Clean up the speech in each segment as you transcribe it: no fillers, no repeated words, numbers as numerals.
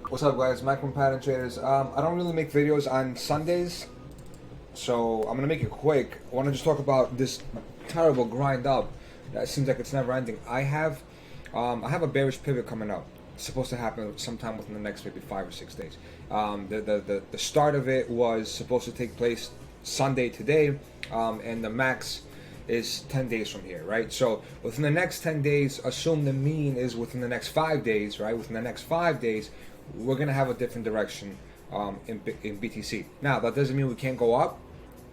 What's up, guys? Macro pattern traders. I don't really make videos on Sundays, so I'm gonna make it quick. I want to just talk about this terrible grind up that seems like it's never ending. I have a bearish pivot coming up. It's supposed to happen sometime within the next maybe 5 or 6 days. The start of it was supposed to take place Sunday today, and the max is 10 days from here, right? So within the next 10 days, assume the mean is within the next 5 days, right? Within the next 5 days, we're gonna have a different direction in BTC. Now, that doesn't mean we can't go up,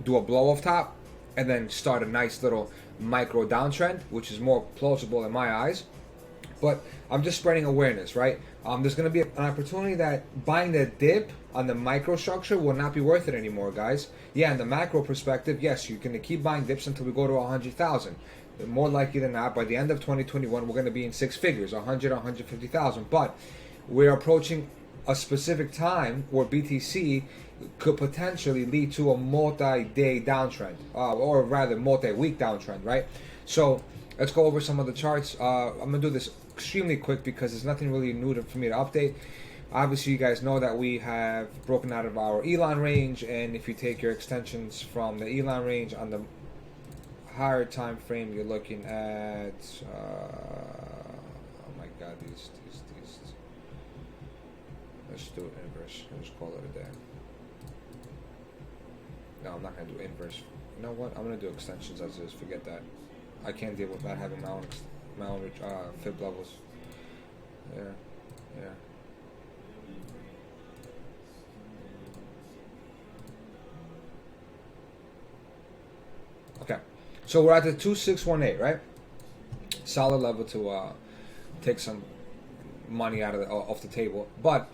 do a blow off top, and then start a nice little micro downtrend, which is more plausible in my eyes. But I'm just spreading awareness, right? There's going to be an opportunity that buying the dip on the microstructure will not be worth it anymore, guys. Yeah, in the macro perspective, yes, you're going to keep buying dips until we go to 100,000. More likely than not, by the end of 2021, we're going to be in 6 figures, 100, 150,000. But we're approaching a specific time where BTC could potentially lead to a multi-day downtrend, or rather multi-week downtrend, right? So let's go over some of the charts. I'm going to do this extremely quick because there's nothing really new for me to update. Obviously, you guys know that we have broken out of our Elon range, and if you take your extensions from the Elon range on the higher time frame, you're looking at oh my god, these let's do it inverse. I'll just call it a day. No, I'm not gonna do inverse. You know what? I'm gonna do extensions as is. Forget that. I can't deal with not having my own fib levels. Yeah. Okay, so we're at the 2618, right? Solid level to take some money out of off the table, but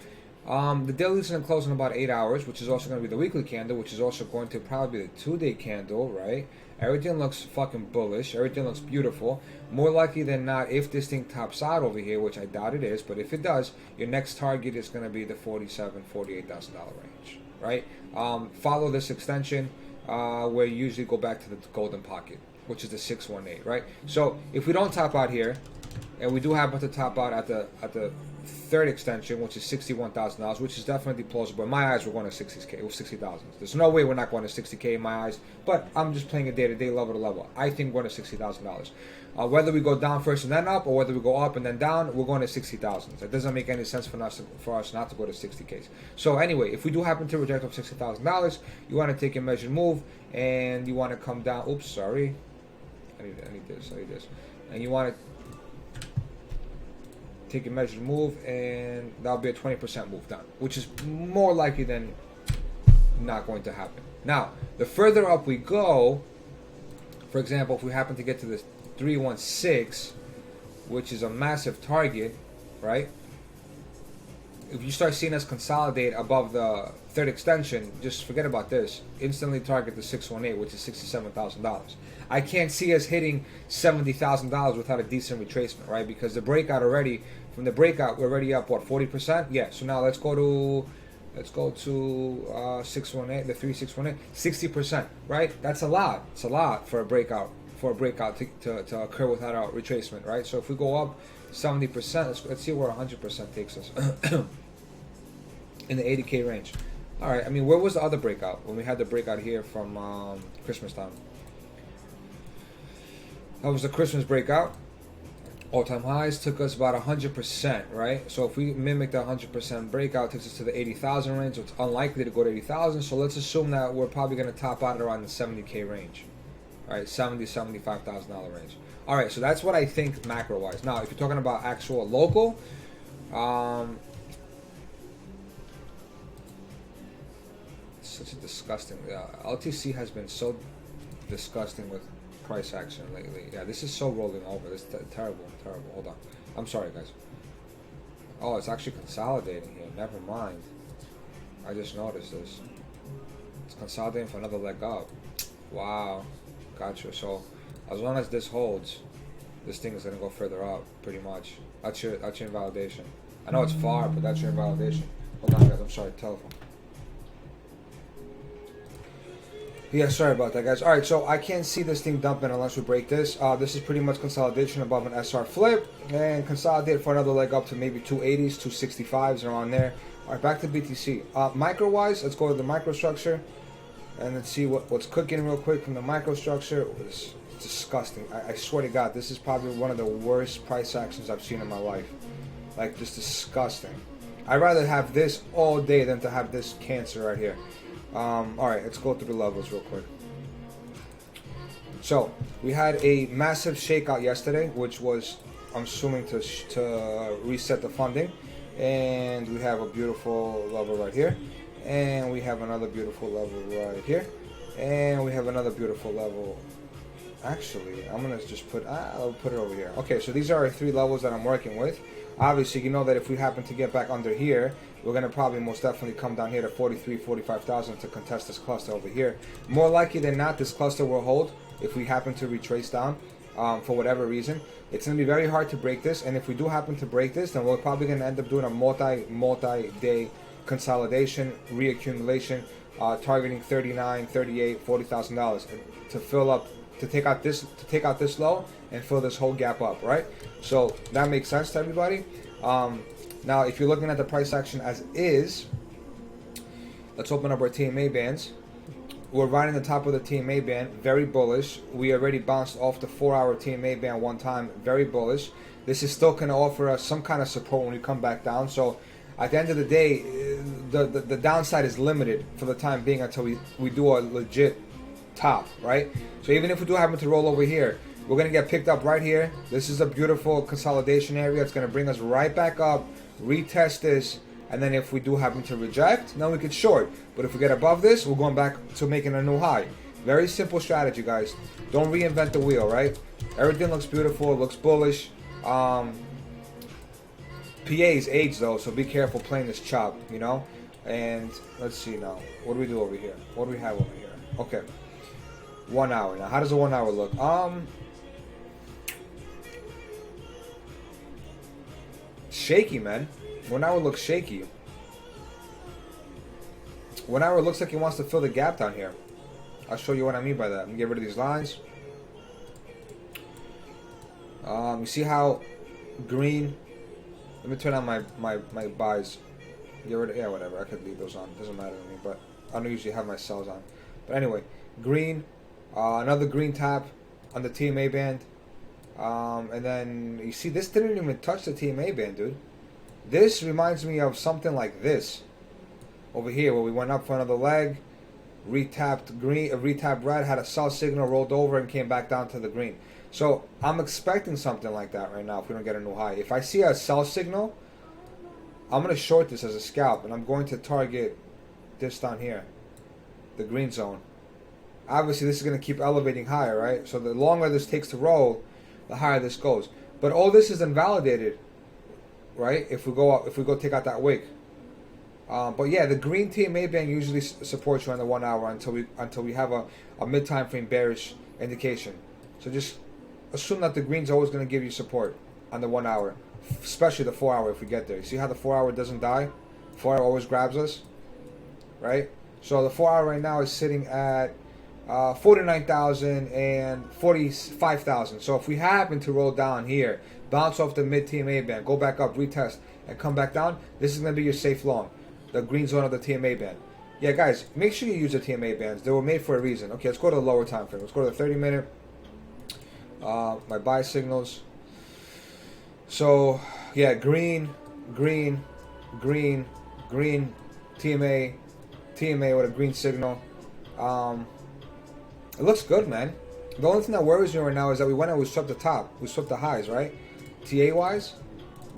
the daily is going to close in about 8 hours, which is also going to be the weekly candle, which is also going to probably be the 2-day candle, right? Everything looks fucking bullish. Everything looks beautiful. More likely than not, if this thing tops out over here, which I doubt it is, but if it does, your next target is going to be the $48,000 range, right? Follow this extension where you usually go back to the golden pocket, which is the 618, right? So if we don't top out here, and we do happen to top out at the third extension, which is $61,000, which is definitely plausible. In my eyes, we're going to 60K or 60,000. There's no way we're not going to 60K in my eyes, but I'm just playing a day-to-day, level to level. I think we're going to $60,000. Whether we go down first and then up, or whether we go up and then down, we're going to 60,000. It doesn't make any sense for us not to go to 60Ks. So anyway, if we do happen to reject off $60,000, you want to take a measured move, and you want to come down. Oops, sorry. I need this. And you want to take a measured move, and that'll be a 20% move down, which is more likely than not going to happen. Now, the further up we go, for example, if we happen to get to this 316, which is a massive target, right? If you start seeing us consolidate above the third extension, just forget about this. Instantly target the 618, which is $67,000. I can't see us hitting $70,000 without a decent retracement, right? Because the breakout already, from the breakout, we're already up, what, 40%? Yeah, so now let's go to 618, the 3618, 60%, right? That's a lot. It's a lot for a breakout to occur without a retracement, right? So if we go up 70%, let's see where 100% takes us. In the 80K range. All right, I mean, where was the other breakout? When we had the breakout here from Christmas time. That was the Christmas breakout. All-time highs took us about 100%, right? So if we mimic the 100% breakout, it takes us to the 80,000 range. So it's unlikely to go to 80,000. So let's assume that we're probably going to top out at around the 70K range. All right, $75,000 range. All right, so that's what I think macro-wise. Now, if you're talking about actual local, such a disgusting. LTC has been so disgusting with price action lately. Yeah, this is so rolling over. This is terrible. Hold on. I'm sorry, guys. Oh, it's actually consolidating here. Never mind. I just noticed this. It's consolidating for another leg up. Wow. Gotcha. So as long as this holds, this thing is gonna go further up, pretty much. That's your invalidation. I know it's far, but that's your invalidation. Hold on, guys. I'm sorry. Telephone. Yeah, sorry about that, guys. All right, so I can't see this thing dumping unless we break this. This is pretty much consolidation above an SR flip and consolidate for another leg up to maybe 280s, 265s around there. All right, back to BTC. Micro-wise, let's go to the microstructure and let's see what's cooking real quick from the microstructure. It's disgusting. I swear to God, this is probably one of the worst price actions I've seen in my life. Like, just disgusting. I'd rather have this all day than to have this cancer right here. Alright, let's go through the levels real quick. So, we had a massive shakeout yesterday, which was, I'm assuming, to reset the funding. And we have a beautiful level right here. And we have another beautiful level right here. And we have another beautiful level. Actually, I'm going to just I'll put it over here. Okay, so these are our 3 levels that I'm working with. Obviously, you know that if we happen to get back under here, we're going to probably most definitely come down here to 43, 45,000 to contest this cluster over here. More likely than not, this cluster will hold if we happen to retrace down for whatever reason. It's going to be very hard to break this, and if we do happen to break this, then we're probably going to end up doing a multi-day consolidation, reaccumulation, targeting 39, 38, $40,000 to fill up, to take out this low and fill this whole gap up, right? So that makes sense to everybody. Now, if you're looking at the price action as is, let's open up our TMA bands. We're right in the top of the TMA band, very bullish. We already bounced off the 4-hour TMA band one time, very bullish. This is still going to offer us some kind of support when we come back down. So at the end of the day, the downside is limited for the time being until we do a legit top, right? So even if we do happen to roll over here, we're going to get picked up right here. This is a beautiful consolidation area. It's going to bring us right back up, retest this, and then if we do happen to reject, then we could short. But if we get above this, we're going back to making a new high. Very simple strategy, guys. Don't reinvent the wheel, right? Everything looks beautiful, looks bullish. PA's age though, so be careful playing this chop, you know? And let's see now. What do we do over here? What do we have over here? Okay. 1 hour. Now, how does a 1 hour look? Shaky, man. 1 hour looks shaky. 1 hour looks like he wants to fill the gap down here. I'll show you what I mean by that. I'm gonna get rid of these lines. You see how green? Let me turn on my buys. Get rid of, yeah, whatever. I could leave those on. Doesn't matter to me. But I don't usually have my sells on. But anyway, green. Another green tap on the TMA band. And then you see this didn't even touch the TMA band, dude. This reminds me of something like this over here, where we went up for another leg, retapped green, retapped red, had a sell signal, rolled over, and came back down to the green. So I'm expecting something like that right now if we don't get a new high. If I see a sell signal, I'm going to short this as a scalp, and I'm going to target this down here, the green zone. Obviously, this is going to keep elevating higher, right? So the longer this takes to roll, the higher this goes. But all this is invalidated, right? If we go take out that wick. But yeah, the green TMA band usually supports you on the 1 hour until we have a mid time frame bearish indication. So just assume that the green's always going to give you support on the 1 hour, especially the 4 hour if we get there. You see how the 4 hour doesn't die? 4 hour always grabs us, right? So the 4 hour right now is sitting at 49,000 and 45,000. So if we happen to roll down here, bounce off the mid TMA band, go back up, retest, and come back down, this is going to be your safe long, the green zone of the TMA band. Yeah, guys, make sure you use the TMA bands. They were made for a reason. Okay, let's go to the lower time frame. Let's go to the 30-minute. My buy signals. So yeah, green, green, green, green, TMA with a green signal. It looks good, man. The only thing that worries me right now is that we went and we swept the top. We swept the highs, right? TA-wise,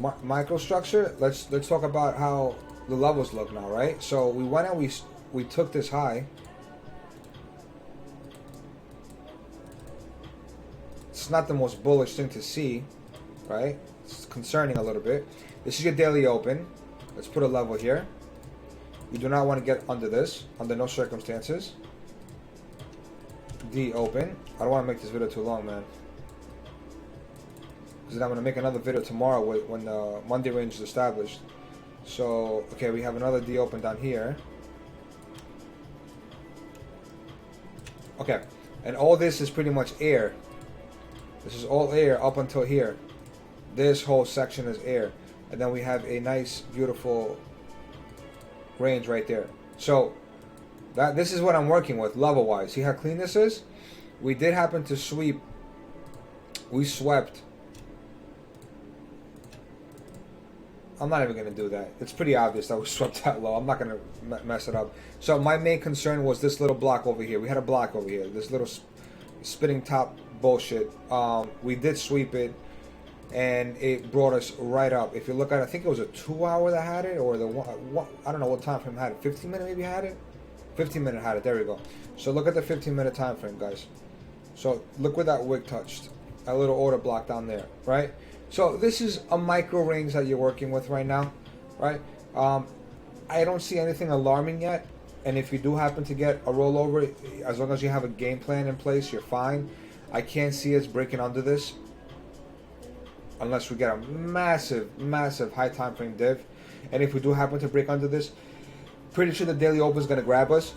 microstructure. Let's talk about how the levels look now, right? So we went and we took this high. It's not the most bullish thing to see, right? It's concerning a little bit. This is your daily open. Let's put a level here. You do not want to get under this, under no circumstances. D open. I don't want to make this video too long, man, because I'm going to make another video tomorrow when the Monday range is established. So, okay, we have another D open down here. Okay, and all this is pretty much air. This is all air up until here. This whole section is air. And then we have a nice, beautiful range right there. So, this is what I'm working with, level-wise. See how clean this is? We did happen to sweep. We swept. I'm not even going to do that. It's pretty obvious that we swept that low. I'm not going to mess it up. So my main concern was this little block over here. We had a block over here. This little spinning top bullshit. We did sweep it, and it brought us right up. If you look at it, I think it was a 2 hour that had it, or the one, I don't know what time frame had it. 15 minute maybe had it? 15 minute had it. There we go. So look at the 15 minute time frame, guys. So look where that wick touched. That little order block down there, right? So this is a micro range that you're working with right now, right? I don't see anything alarming yet. And if you do happen to get a rollover, as long as you have a game plan in place, you're fine. I can't see us breaking under this unless we get a massive, massive high time frame div. And if we do happen to break under this, pretty sure the daily open is going to grab us.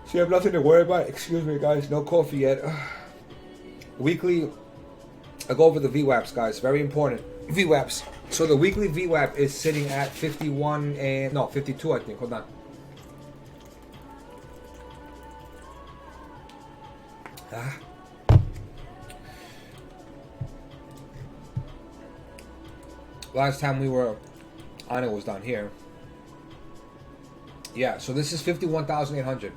So you have nothing to worry about. Excuse me, guys. No coffee yet. Weekly, I go over the VWAPs, guys. Very important. VWAPs. So the weekly VWAP is sitting at 51 and... No, 52, I think. Hold on. Last time we were on it was down here. Yeah, so this is 51,800.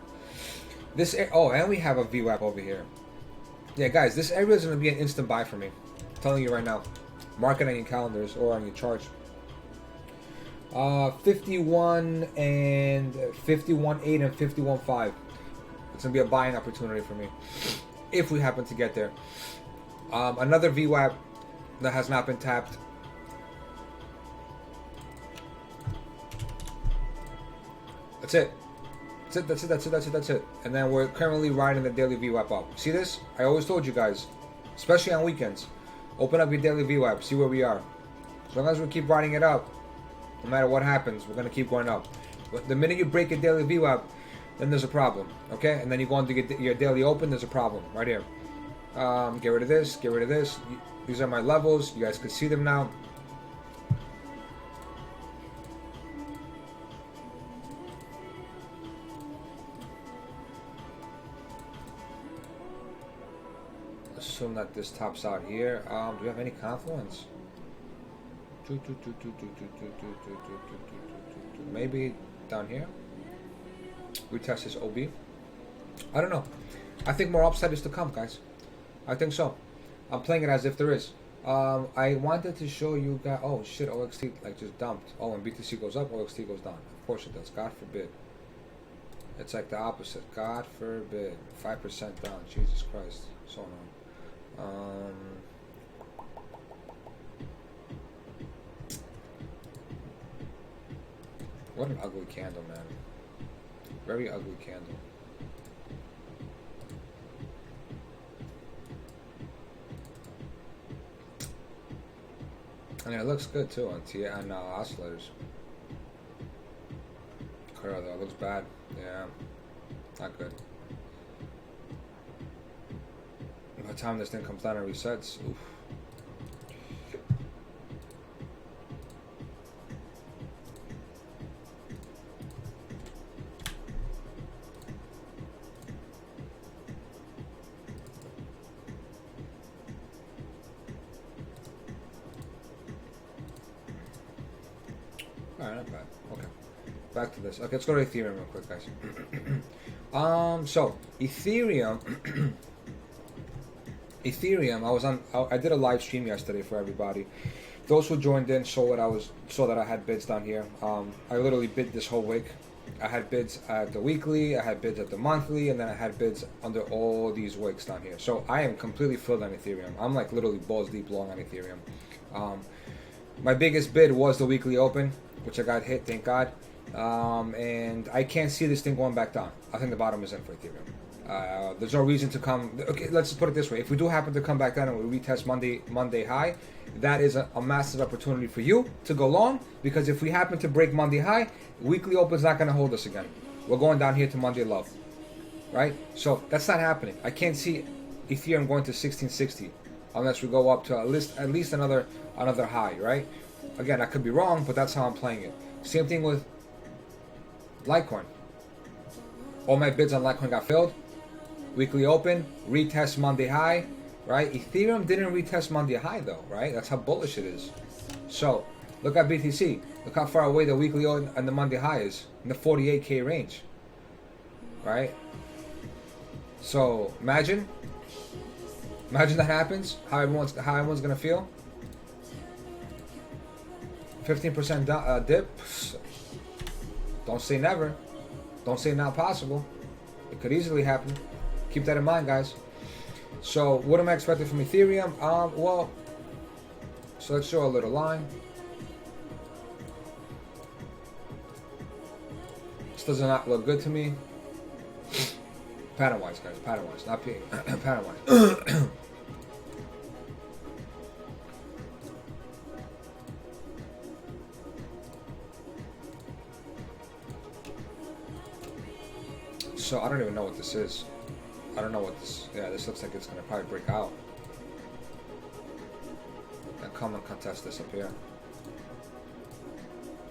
This... Oh, and we have a VWAP over here. Yeah, guys, this area is going to be an instant buy for me. I'm telling you right now. Mark it on your calendars or on your charts. 51 and 51.8 and 51.5. It's going to be a buying opportunity for me if we happen to get there. Another VWAP that has not been tapped. That's it. That's it. And then we're currently riding the daily VWAP up. See this? I always told you guys, especially on weekends, open up your daily VWAP, see where we are. As long as we keep riding it up, no matter what happens, we're going to keep going up. But the minute you break a daily VWAP, then there's a problem, okay? And then you go on to get your daily open, there's a problem right here. Get rid of this, get rid of this. These are my levels. You guys can see them now. Assume that this tops out here. Do we have any confluence? Maybe down here. We test this OB. I don't know. I think more upside is to come, guys. I think so. I'm playing it as if there is. I wanted to show you guys. Oh shit! OXT like just dumped. Oh, when BTC goes up, OXT goes down. Of course it does. God forbid. It's like the opposite. God forbid. 5% down. Jesus Christ. So on. What an ugly candle, man. Very ugly candle. I mean, it looks good too on oscillators. Clear though, it looks bad. Yeah, not good. By the time this thing comes down and resets, oof. Alright, not bad. Okay. Back to this. Okay, let's go to Ethereum real quick, guys. So Ethereum I did a live stream yesterday for everybody. Those who joined in saw that I had bids down here. I literally bid this whole week. I had bids at the weekly, I had bids at the monthly, and then I had bids under all these wicks down here. So I am completely filled on Ethereum. I'm like literally balls deep long on Ethereum. My biggest bid was the weekly open, which I got hit, thank God. And I can't see this thing going back down. I think the bottom is in for Ethereum. There's no reason to come. Okay, let's just put it this way: if we do happen to come back down and we retest Monday high, that is a massive opportunity for you to go long. Because if we happen to break Monday high, weekly open is not going to hold us again. We're going down here to Monday low. right? So that's not happening. I can't see Ethereum going to 1660 unless we go up to at least another high, right? Again, I could be wrong, but that's how I'm playing it. Same thing with Litecoin. All my bids on Litecoin got filled. Weekly open, retest Monday high, right? Ethereum didn't retest Monday high though, right? That's how bullish it is. So look at BTC. Look how far away the weekly and the Monday high is, in the 48K range, right? So imagine that happens. How everyone's gonna feel. 15% dip. Don't say never. Don't say not possible. It could easily happen. Keep that in mind, guys. So what am I expecting from Ethereum? Well, so let's show a little line. This does not look good to me. Pattern wise, guys. Pattern wise, not pattern wise. So I don't even know what this is. I don't know what this. Yeah, this looks like it's gonna probably break out. And come and contest this up here.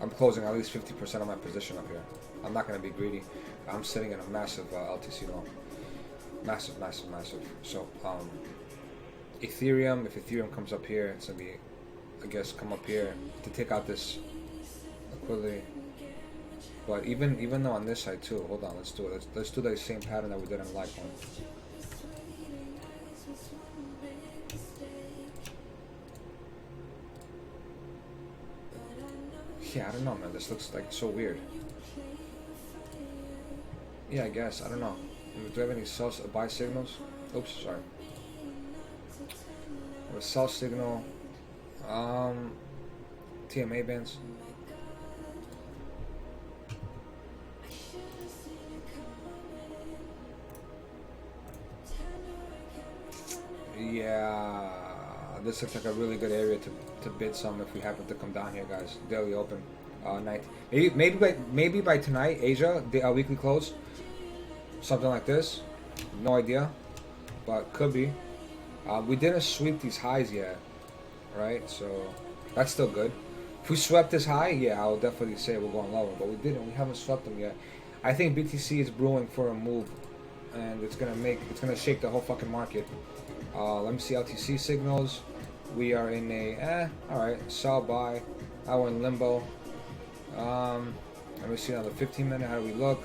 I'm closing at least 50% of my position up here. I'm not gonna be greedy. I'm sitting in a massive LTC long. Massive. So Ethereum. If Ethereum comes up here, it's gonna be, I guess, come up here to take out this liquidity. But even though on this side too, hold on, let's do it. Let's do the same pattern that we did on Litecoin. Yeah, I don't know, man. This looks like so weird. Yeah, I guess. I don't know. Do we have any sell buy signals? Oops, sorry. A sell signal. TMA bands. Yeah, this looks like a really good area to bid some if we happen to come down here, guys. Daily open, night. Maybe by tonight, Asia, the weekly close, something like this. No idea, but could be. We didn't sweep these highs yet, right? So that's still good. If we swept this high, yeah, I'll definitely say we're going lower, but we didn't. We haven't swept them yet. I think BTC is brewing for a move, and it's gonna shake the whole fucking market. Let me see LTC signals. We are in a alright, sell buy. Now we're in limbo. Let me see another 15 minute. How do we look?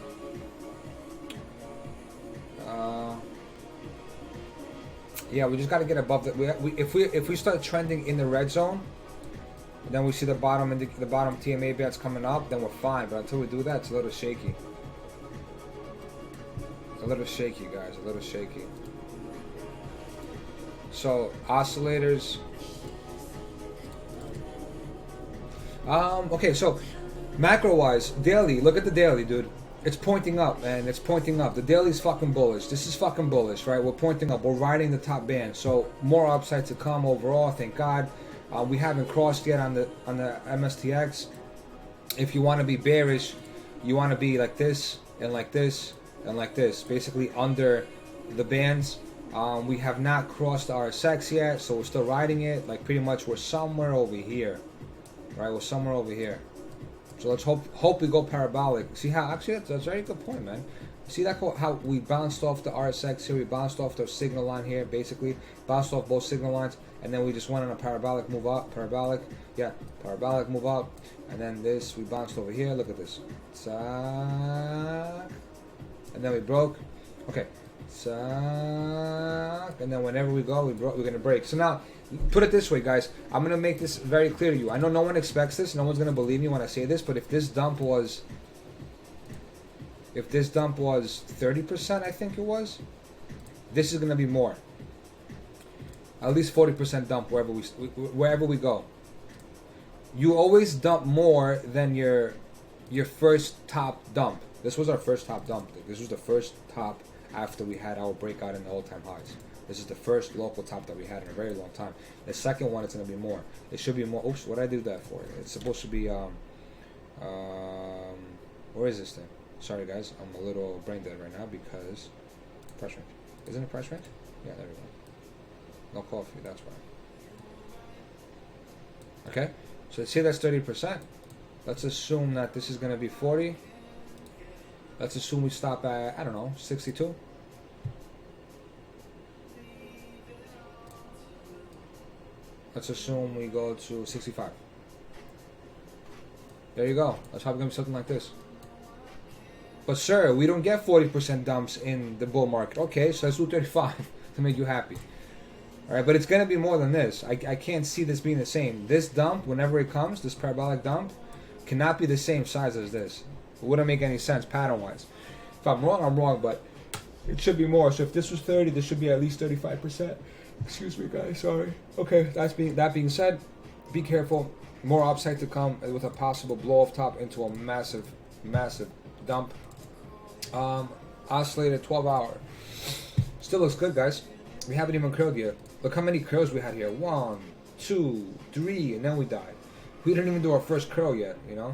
Yeah, we just got to get above the. If we start trending in the red zone, then we see the bottom TMA bands coming up, then we're fine. But until we do that, it's a little shaky. A little shaky, guys. A little shaky. So oscillators. Okay, so macro-wise, daily. Look at the daily, dude. It's pointing up, man. It's pointing up. The daily's fucking bullish. This is fucking bullish, right? We're pointing up. We're riding the top band. So more upside to come overall. Thank God. We haven't crossed yet on the MSTX. If you want to be bearish, you want to be like this and like this and like this, basically under the bands. We have not crossed the RSX yet, so we're still riding it. Like pretty much, we're somewhere over here, right? We're somewhere over here. So let's hope we go parabolic. See how actually that's a very good point, man. See that how we bounced off the RSX here, we bounced off the signal line here, basically bounced off both signal lines, and then we just went on a parabolic move up, parabolic move up, and then this we bounced over here. Look at this, and then we broke. Okay. And then whenever we go, we're gonna break. So now, put it this way, guys. I'm gonna make this very clear to you. I know no one expects this. No one's gonna believe me when I say this. But if this dump was 30%, I think it was. This is gonna be more. At least 40% dump wherever we go. You always dump more than your first top dump. This was our first top dump. This was the first top after we had our breakout in the all-time highs. This is the first local top that we had in a very long time. The second one, it's going to be more. It should be more. Oops, what did I do that for? It's supposed to be, where is this thing? Sorry, guys. I'm a little brain dead right now because price range? Isn't it price range? Yeah, there we go. No coffee, that's why. Okay, so let's say that's 30%. Let's assume that this is going to be 40. Let's assume we stop at, I don't know, 62. Let's assume we go to 65. There you go. That's probably going to be something like this. But sir, we don't get 40% dumps in the bull market. Okay, so let's do 35 to make you happy. Alright, but it's going to be more than this. I can't see this being the same. This dump, whenever it comes, this parabolic dump, cannot be the same size as this. It wouldn't make any sense pattern-wise. If I'm wrong, but it should be more. So if this was 30, this should be at least 35%. Excuse me, guys. Sorry. Okay, that being said, be careful. More upside to come with a possible blow-off top into a massive, massive dump. Oscillated 12-hour. Still looks good, guys. We haven't even curled yet. Look how many curls we had here. 1, 2, 3, and then we died. We didn't even do our first curl yet, you know.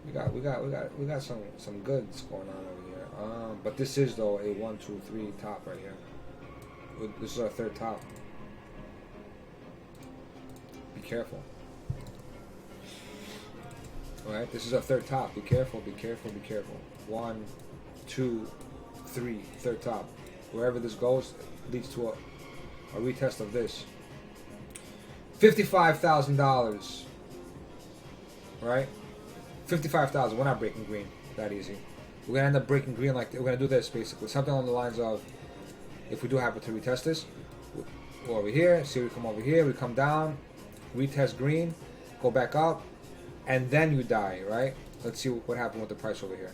We got some goods going on over here. But this is though a 1, 2, 3 top right here. This is our third top. Be careful. Alright, this is our third top. Be careful, be careful, be careful. 1, 2, 3, third top. Wherever this goes leads to a retest of this. $55,000. Right? 55,000. We're not breaking green that easy. We're gonna end up breaking green like we're gonna do this basically. Something along the lines of, if we do happen to retest this, we'll go over here, see we come over here, we come down, retest green, go back up, and then you die, right? Let's see what happened with the price over here.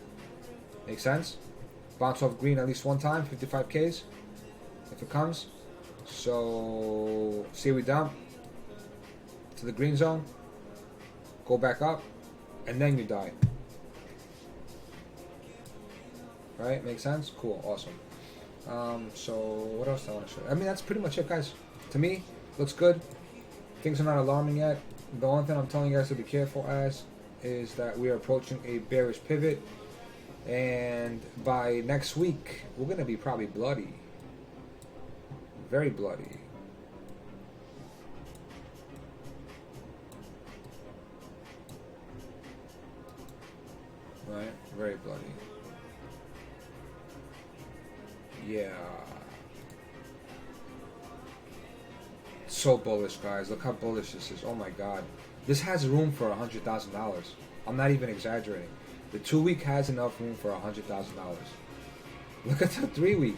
Make sense? Bounce off green at least one time, 55Ks, if it comes. So, see we dump to the green zone, go back up, and then you die. Right? Make sense? Cool. Awesome. So, what else do I want to show you? I mean, that's pretty much it, guys. To me, looks good. Things are not alarming yet. The only thing I'm telling you guys to be careful as is that we are approaching a bearish pivot. And by next week, we're going to be probably bloody. Very bloody. Right? Very bloody. Yeah. So bullish, guys. Look how bullish this is. Oh my god. This has room for $100,000. I'm not even exaggerating. The 2-week has enough room for $100,000. Look at the 3-week.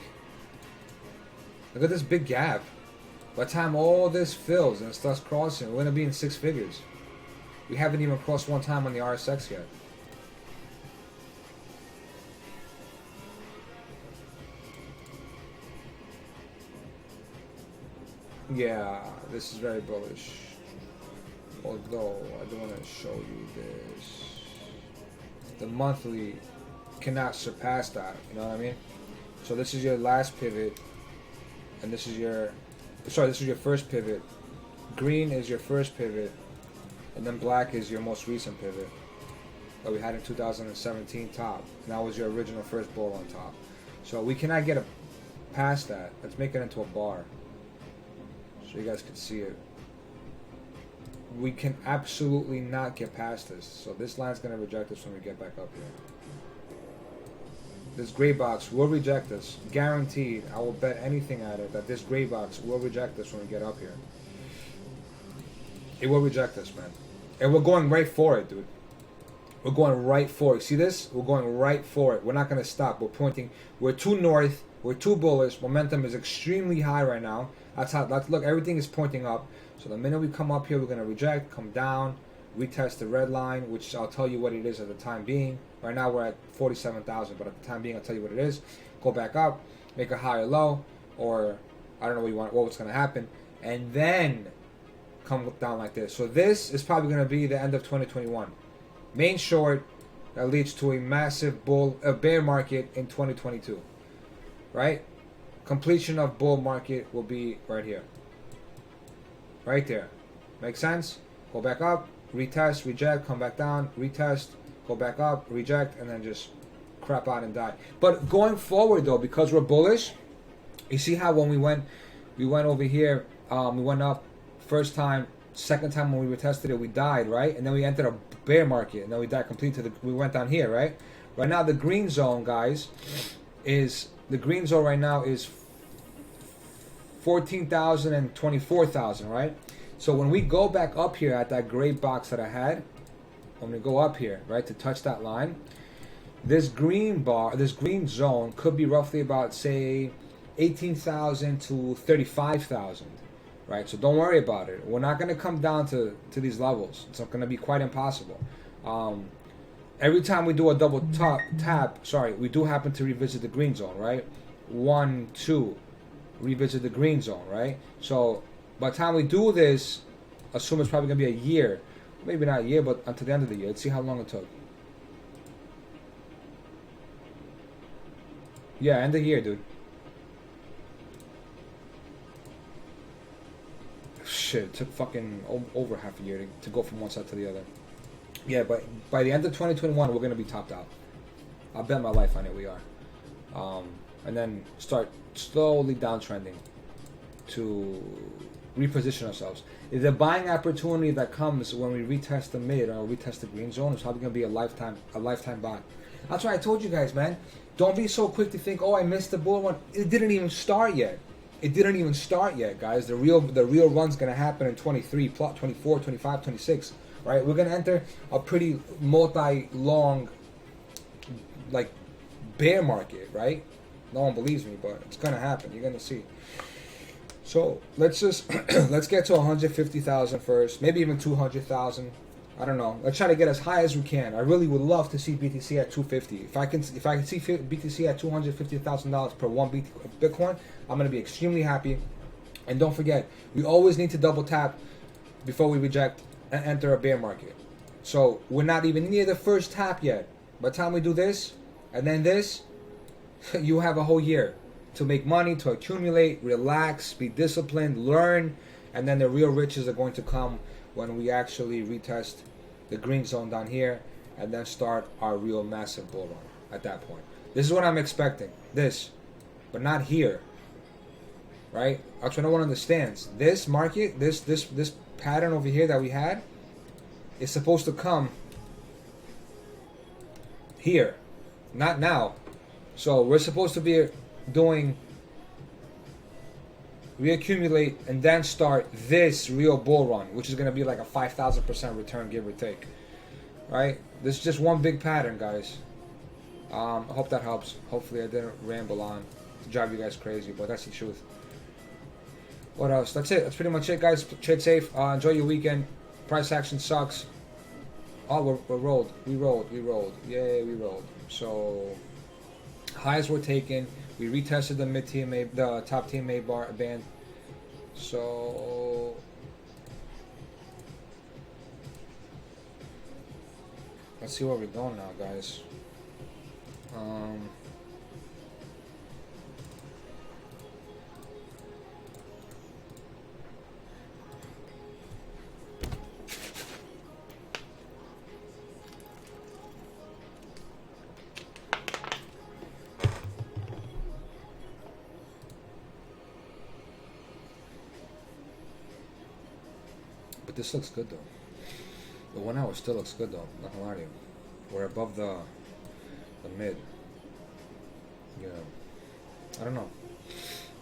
Look at this big gap. By the time all this fills and starts crossing, we're going to be in 6 figures. We haven't even crossed one time on the RSX yet. Yeah, this is very bullish. Although, I do want to show you this. The monthly cannot surpass that, you know what I mean? So this is your last pivot, and this is your, sorry, this is your first pivot. Green is your first pivot, and then black is your most recent pivot that we had in 2017 top, and that was your original first bull on top. So we cannot get past that. Let's make it into a bar so you guys can see it. We can absolutely not get past this. So this line's going to reject us when we get back up here. This gray box will reject us. Guaranteed. I will bet anything at it that this gray box will reject us when we get up here. It will reject us, man. And we're going right for it, dude. We're going right for it. See this? We're going right for it. We're not going to stop. We're pointing. We're too north. We're too bullish. Momentum is extremely high right now. That's how. Look, everything is pointing up. So the minute we come up here, we're going to reject, come down, retest the red line, which I'll tell you what it is at the time being. Right now we're at 47,000, but at the time being, I'll tell you what it is. Go back up, make a higher low, or I don't know what you want, what's going to happen, and then come down like this. So this is probably going to be the end of 2021. Main short that leads to a massive bear market in 2022. Right? Completion of bull market will be right here. Right there. Make sense? Go back up, retest, reject, come back down, retest, go back up, reject, and then just crap out and die. But going forward though, because we're bullish, you see how when we went over here, we went up first time, second time when we retested it, we died, right? And then we entered a bear market, and then we died completely. We went down here, right? Right now, the green zone, guys, is 14,000 and 24,000, right? So when we go back up here at that gray box that I had, when we go up here, right, to touch that line, this green zone could be roughly about, say, 18,000 to 35,000, right? So don't worry about it. We're not going to come down to these levels. It's going to be quite impossible. Every time we do a double tap, we do happen to revisit the green zone, right? 1, 2, revisit the green zone, right? So by the time we do this, assume it's probably going to be a year. Maybe not a year, but until the end of the year. Let's see how long it took. Yeah, end of the year, dude. Shit, it took fucking over half a year to go from one side to the other. Yeah, but by the end of 2021, we're going to be topped out. I'll bet my life on it, we are. And then start slowly downtrending to reposition ourselves. The buying opportunity that comes when we retest the mid or retest the green zone is probably going to be a lifetime buy. That's why I told you guys, man. Don't be so quick to think, oh, I missed the bull run. It didn't even start yet. It didn't even start yet, guys. The real run's going to happen in 23, 24, 25, 26. Right? We're going to enter a pretty multi-long, like, bear market, right? No one believes me, but it's going to happen. You're going to see. So let's just let's get to 150,000 first, maybe even 200,000. I don't know. Let's try to get as high as we can. I really would love to see BTC at 250. If I can see BTC at $250,000 per one Bitcoin, I'm gonna be extremely happy. And don't forget, we always need to double tap before we reject and enter a bear market. So we're not even near the first tap yet. By the time we do this and then this, you have a whole year to make money, to accumulate, relax, be disciplined, learn, and then the real riches are going to come when we actually retest the green zone down here and then start our real massive bull run at that point. This is what I'm expecting. This, but not here. Right? That's what no one understands. This market, this pattern over here that we had is supposed to come here, not now. So we're supposed to be doing reaccumulate and then start this real bull run, which is going to be like a 5,000% return, give or take. Right? This is just one big pattern, guys. I hope that helps. Hopefully I didn't ramble on to drive you guys crazy, but that's the truth. What else? That's it. That's pretty much it, guys. Trade safe. Enjoy your weekend. Price action sucks. Oh, we rolled. We rolled. Yay, we rolled. So highs were taken. We retested the mid TMA, the top TMA band. So let's see where we're going now, guys. But this looks good though. The 1 hour still looks good though. Not gonna lie to you. We're above the mid. Yeah. I don't know.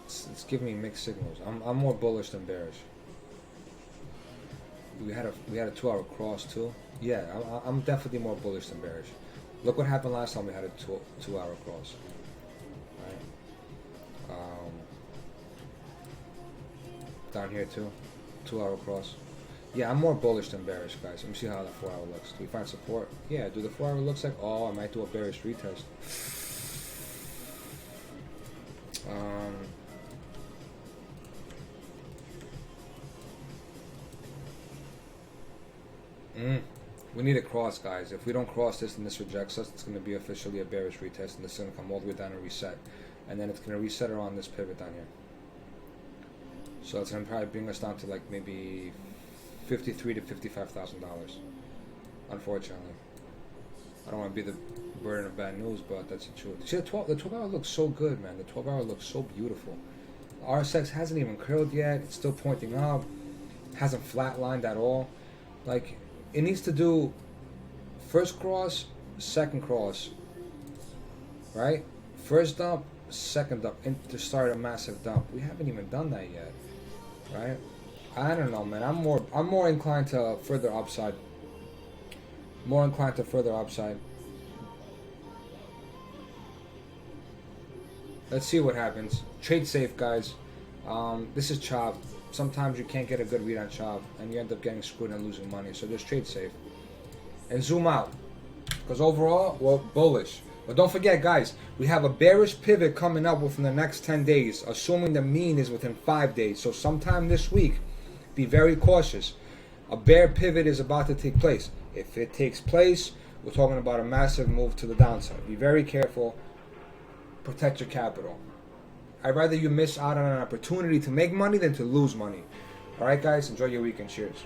It's giving me mixed signals. I'm more bullish than bearish. We had a 2 hour cross too. Yeah, I'm definitely more bullish than bearish. Look what happened last time we had a 2 hour cross. Right. Down here too. 2 hour cross. Yeah, I'm more bullish than bearish, guys. Let me see how that 4 hour looks. Do we find support? Yeah, do the 4 hour looks like? Oh, I might do a bearish retest. We need a cross, guys. If we don't cross this and this rejects us, it's going to be officially a bearish retest, and this is going to come all the way down and reset. And then it's going to reset around this pivot down here. So it's going to probably bring us down to like maybe $53,000 to $55,000, unfortunately. I don't want to be the burden of bad news, but that's the truth. See, the 12 hour looks so good, man. The 12 hour looks so beautiful. The RSX hasn't even curled yet. It's still pointing up. Hasn't flatlined at all. Like, it needs to do first cross, second cross, right? First dump, second dump, and to start a massive dump. We haven't even done that yet, right? I don't know, man. I'm more inclined to further upside. More inclined to further upside. Let's see what happens. Trade safe, guys. This is chop. Sometimes you can't get a good read on chop, and you end up getting screwed and losing money. So just trade safe and zoom out, because overall, we're bullish. But don't forget, guys, we have a bearish pivot coming up within the next 10 days, assuming the mean is within 5 days. So sometime this week, be very cautious. A bear pivot is about to take place. If it takes place, we're talking about a massive move to the downside. Be very careful. Protect your capital. I'd rather you miss out on an opportunity to make money than to lose money. Alright, guys, enjoy your weekend. Cheers.